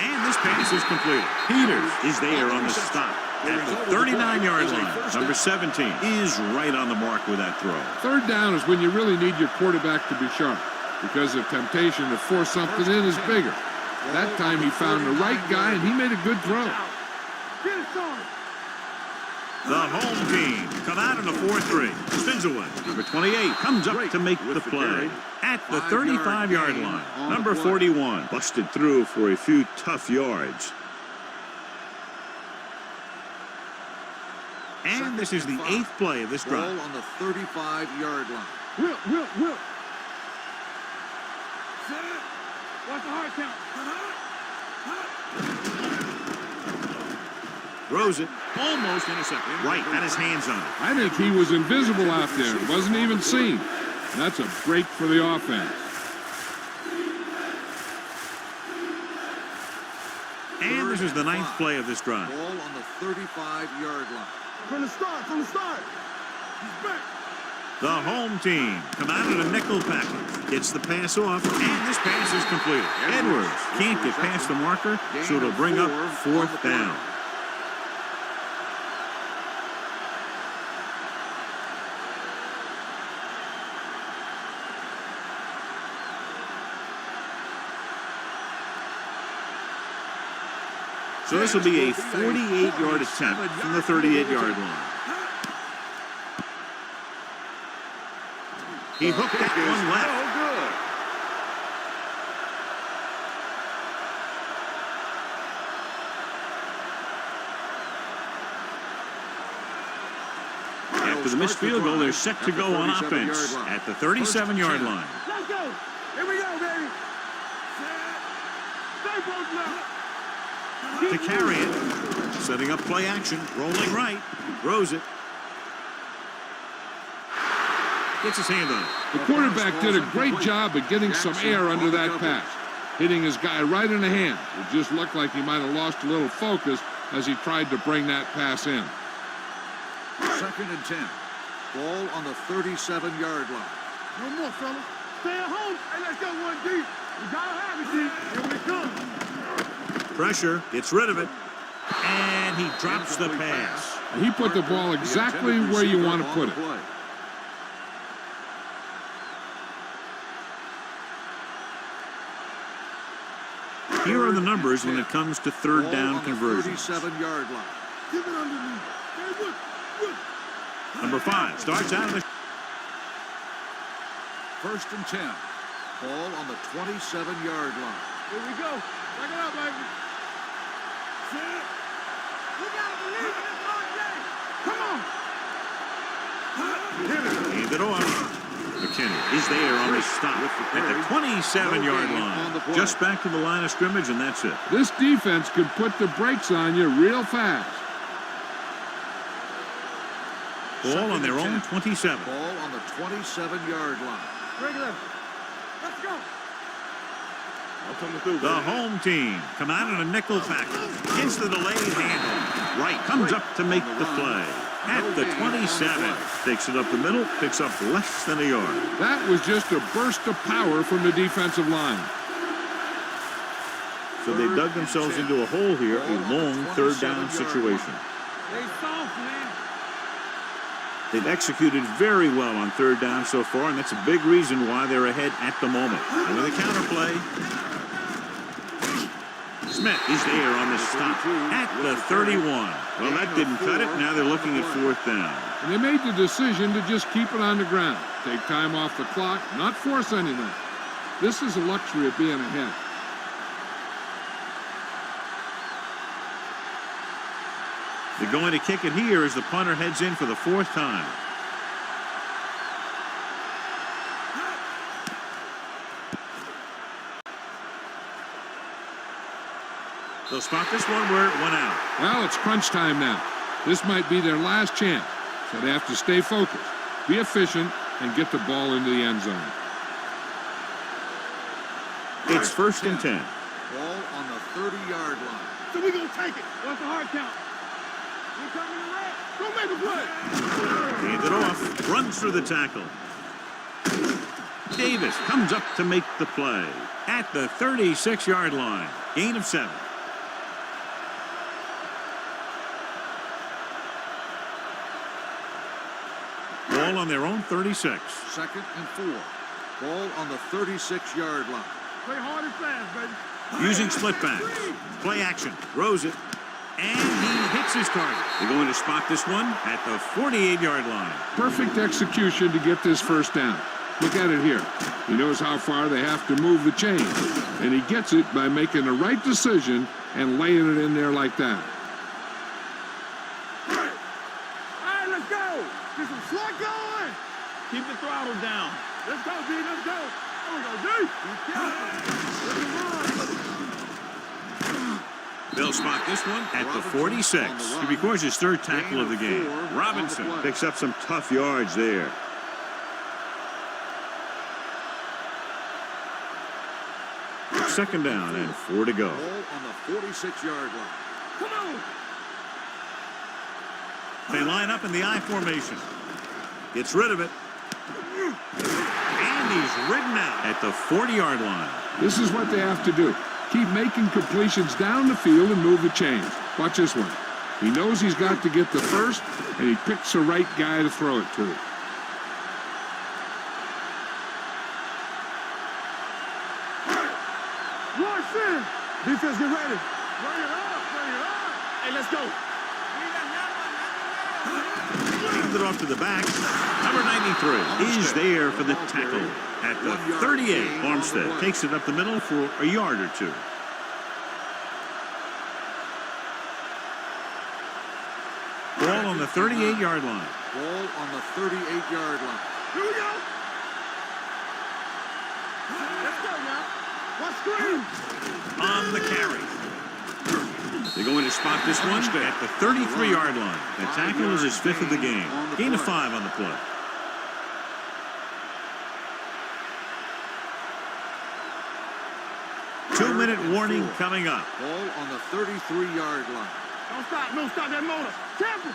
S1: and this pass is completed. Peters is there on the stop at the 39-yard line. Number 17 is right on the mark with that throw.
S4: 3rd down is when you really need your quarterback to be sharp because the temptation to force something in is bigger. That time he found the right guy, and he made a good throw.
S3: Get it started.
S1: The home team come out in a 4-3. Spins away. Number 28 comes up to make the play at the 35-yard line. Number 41 busted through for a few tough yards. And this is the 8th play of this drive.
S2: Ball on the 35-yard line.
S3: Will. Watch the hard count.
S1: Throws it, almost intercepted. Right, had his hands on it.
S4: I think he was invisible out there. Wasn't even seen. That's a break for the offense.
S1: And this is the 9th play of this drive.
S2: Ball on the 35-yard line.
S3: From the start. He's back.
S1: The home team come out in a nickel package. Gets the pass off, and this pass is completed. Edwards can't get past the marker, so it'll bring up 4th down. So this will be a 48-yard attempt from the 38-yard line. He hooked that one left. After the missed field goal, they're set to go on offense at the 37-yard line.
S3: Let's go. Here we go, baby. Stay both now.
S1: To carry it, setting up play action, rolling right, throws it. Gets his hand on it.
S4: The quarterback did a great job of getting some air under that pass, hitting his guy right in the hand. It just looked like he might have lost a little focus as he tried to bring that pass in.
S2: 2nd and 10. Ball on the 37-yard line.
S3: No more, fella. Stay at home. Hey, let's go 1 deep. We gotta have it, D. Here we come.
S1: Pressure, gets rid of it, and he drops the pass.
S4: He put the ball exactly where you want to put it.
S1: Here are the numbers when it comes to third down conversions.
S2: 37-yard line.
S3: Give it under me. Hey, look.
S1: Number 5 starts out of the...
S2: First and 10. Ball on the 27-yard line.
S3: Here we go. Back it up, baby. Set. We gotta believe in this hard day. Come on.
S1: Hand it off. McKinney is there on the stop at the 27-yard line. Just back to the line of scrimmage, and that's it.
S4: This defense could put the brakes on you real fast.
S1: Ball on their own 27.
S2: Ball on the 27-yard line.
S3: Regular. Let's go.
S1: The home team come out in a nickel package. Gets the delayed handle. Wright comes up to make the play. At the 27. Takes it up the middle. Picks up less than a yard.
S4: That was just a burst of power from the defensive line.
S1: So they dug themselves into a hole here. A long third down situation.
S3: They soft, man.
S1: They've executed very well on third down so far, and that's a big reason why they're ahead at the moment. And with a counterplay, Smith is there on the stop at the 31. Well, that didn't cut it. Now they're looking at fourth down.
S4: And they made the decision to just keep it on the ground. Take time off the clock, not force anything. This is a luxury of being ahead.
S1: They're going to kick it here as the punter heads in for the fourth time. They'll spot this one where it went out.
S4: Well, it's crunch time now. This might be their last chance, so they have to stay focused, be efficient, and get the ball into the end zone.
S1: It's first and 10.
S2: Ball on the 30-yard line.
S3: So we gonna take it. What's the hard count? We coming to red. Go make a play.
S1: Hand it off. Runs through the tackle. Davis comes up to make the play. At the 36-yard line. Gain of 7. Ball on their own 36.
S2: Second and 4. Ball on the 36-yard line.
S3: Play hard and fast, baby.
S1: Using split backs. Play action. Throws it. And he hits his target. They're going to spot this one at the 48-yard line.
S4: Perfect execution to get this first down. Look at it here. He knows how far they have to move the chain. And he gets it by making the right decision and laying it in there like that.
S3: All right, let's go. Get some slug going. Keep the throttle down. Let's go, D. Let's go. There we go, D. Be careful.
S1: They'll spot this one at the 46. He records his third tackle of the game. Robinson picks up some tough yards there. Second down and 4 to go.
S2: Ball on the 46-yard line.
S3: Come on.
S1: They line up in the I formation. Gets rid of it. And he's ridden out at the 40-yard line.
S4: This is what they have to do. Keep making completions down the field and move the chains. Watch this one. He knows he's got to get the first, and he picks the right guy to throw it to.
S3: Launch in. Defense, get ready. Bring it up. Bring it up. Hey, let's go.
S1: Hands it off to the back. Number 93 is there for the tackle at the 38. Armstead takes it up the middle for a yard or two. Ball on the 38-yard line.
S2: Ball on the 38-yard line.
S3: Here we go. Let's go now. What's screen?
S1: On the carry. They're going to spot this one at the 33-yard line. The tackle is his 5th of the game. Gain of 5 on the play. Two-minute warning coming up.
S2: Ball on the 33-yard line.
S3: Don't stop. No, stop that motor. Temple.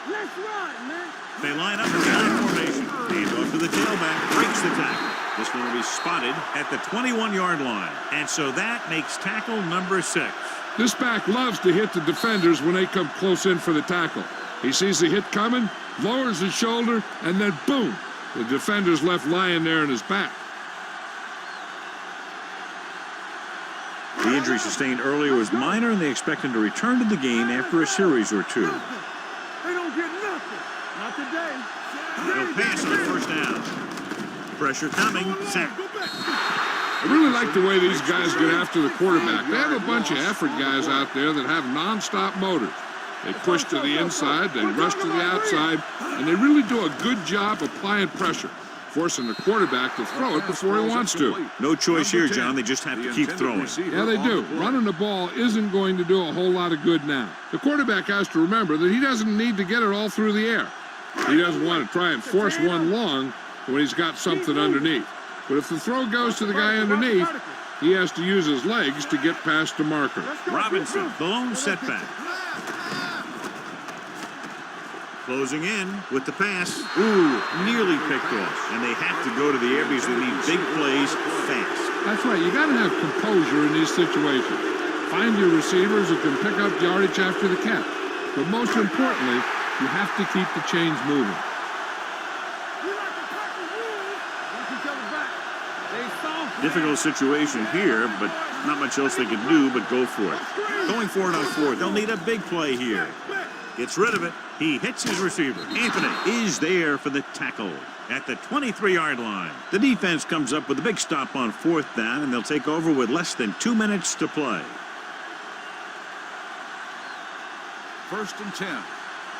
S3: Let's run, man.
S1: They line up in the I formation. Hand off to the tailback. Breaks the tackle. This one will be spotted at the 21-yard line. And so that makes tackle number 6.
S4: This back loves to hit the defenders when they come close in for the tackle. He sees the hit coming, lowers his shoulder, and then boom, the defender's left lying there in his back.
S1: The injury sustained earlier was minor, and they expect him to return to the game after a series or two.
S3: They don't get nothing. Not today.
S1: He'll pass on first down. Pressure coming. Sack.
S4: I really like the way these guys get after the quarterback. They have a bunch of effort guys out there that have non-stop motors. They push to the inside, they rush to the outside, and they really do a good job applying pressure, forcing the quarterback to throw it before he wants to.
S1: No choice here, John. They just have to keep throwing.
S4: Yeah, they do. Running the ball isn't going to do a whole lot of good now. The quarterback has to remember that he doesn't need to get it all through the air. He doesn't want to try and force one long when he's got something underneath. But if the throw goes to the guy underneath, he has to use his legs to get past the marker.
S1: Robinson, the lone setback. Closing in with the pass. Ooh, nearly picked off. And they have to go to the air because they need big plays fast.
S4: That's right. You got to have composure in these situations. Find your receivers who can pick up yardage after the catch. But most importantly, you have to keep the chains moving.
S1: Difficult situation here, but not much else they can do but go for it. Going for it on fourth. They'll need a big play here. Gets rid of it. He hits his receiver. Anthony is there for the tackle at the 23-yard line. The defense comes up with a big stop on fourth down, and they'll take over with less than 2 minutes to play.
S2: 1st and 10.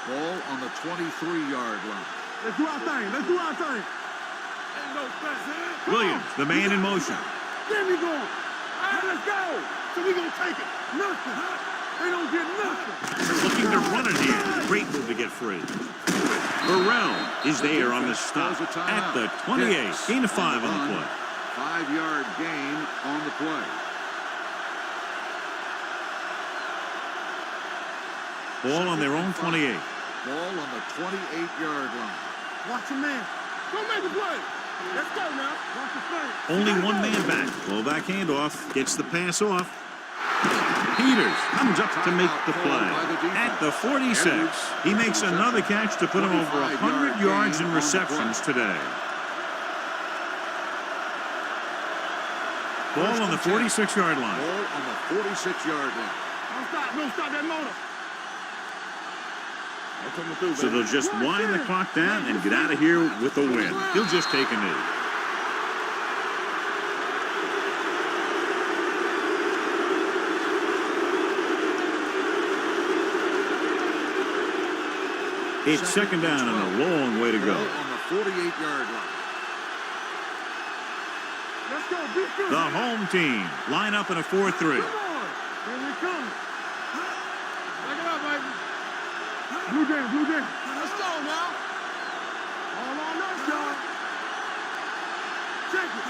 S2: Ball on the 23-yard line.
S3: Let's do our thing. Let's do our thing.
S1: Williams, the man in motion.
S3: Get me going. All right, let's go. So we going to take it. Nothing. They don't get nothing.
S1: Looking to run it here. Great move to get free. Burrell is there on the stop at the 28. Gain of 5 on the play.
S2: 5-yard gain on the play.
S1: Ball on their own 28.
S2: Ball on the 28-yard line.
S3: Watch your man. Go make the play. Let's go now. Watch the play.
S1: Only one man back. Fullback handoff. Gets the pass off. Peters comes up to make the play at the 46. He makes another catch to put him over 100 yards in receptions today. Ball on the 46-yard line.
S2: Ball on the 46-yard line.
S3: Don't stop that motor.
S1: So they'll just wind the clock down and get out of here with a win. He'll just take a knee. It's second down and a long way to go.
S2: On the 48-yard line.
S3: Let's go. Be good.
S1: The home team line up in a 4-3.
S3: Come on. Here we come. Back it up, baby. Blue Jam, Blue Jam. Let's go now. All on us, y'all. Check it.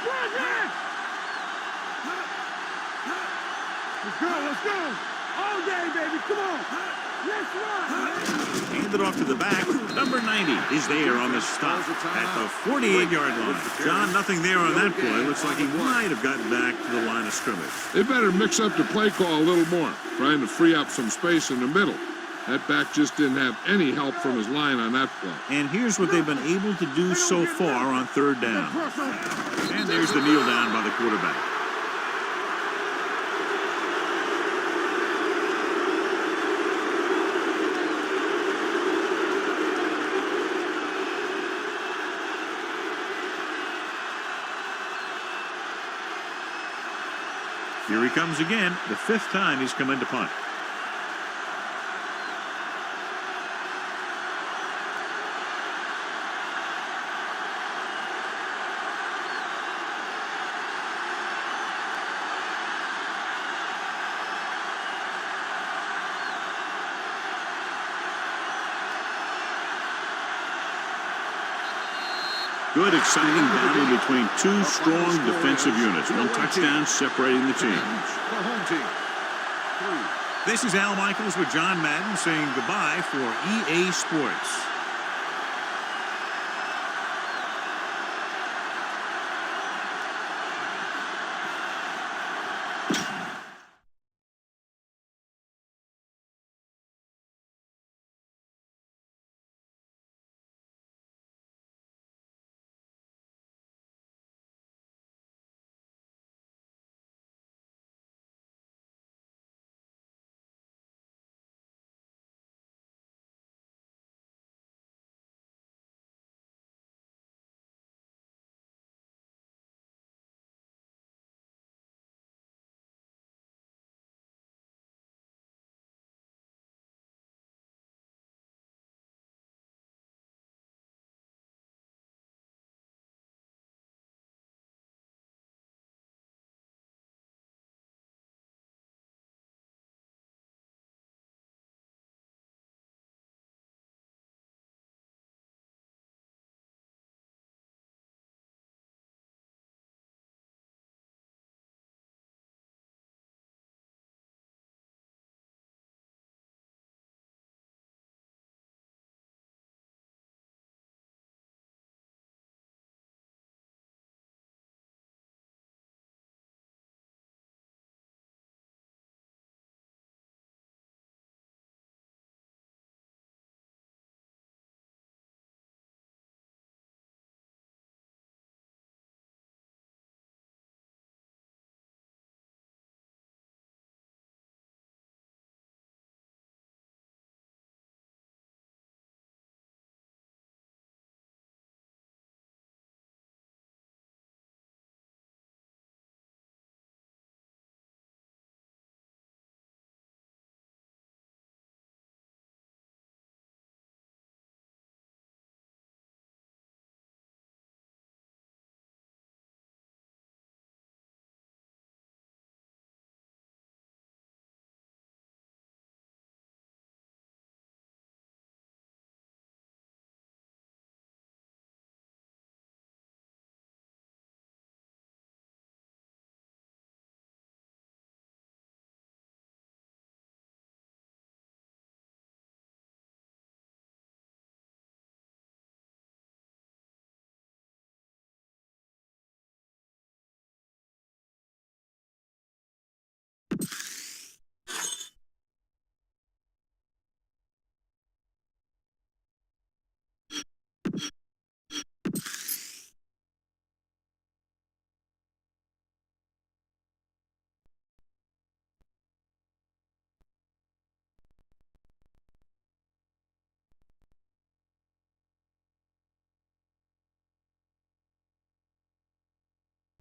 S3: Run, man. Let's go, let's go. All day, baby. Come on. Let's run.
S1: Handed off to the back. Number 90 is there on the stop at the 48-yard line. John, nothing there on that play. Looks like he might have gotten back to the line of scrimmage.
S4: They better mix up the play call a little more, trying to free up some space in the middle. That back just didn't have any help from his line on that play.
S1: And here's what they've been able to do so far on third down. And there's the kneel down by the quarterback. Here he comes again, the 5th time he's come in to punt. Good, exciting battle between two strong defensive units. One touchdown separating the teams.
S2: The home team. 3.
S1: This is Al Michaels with John Madden saying goodbye for EA Sports.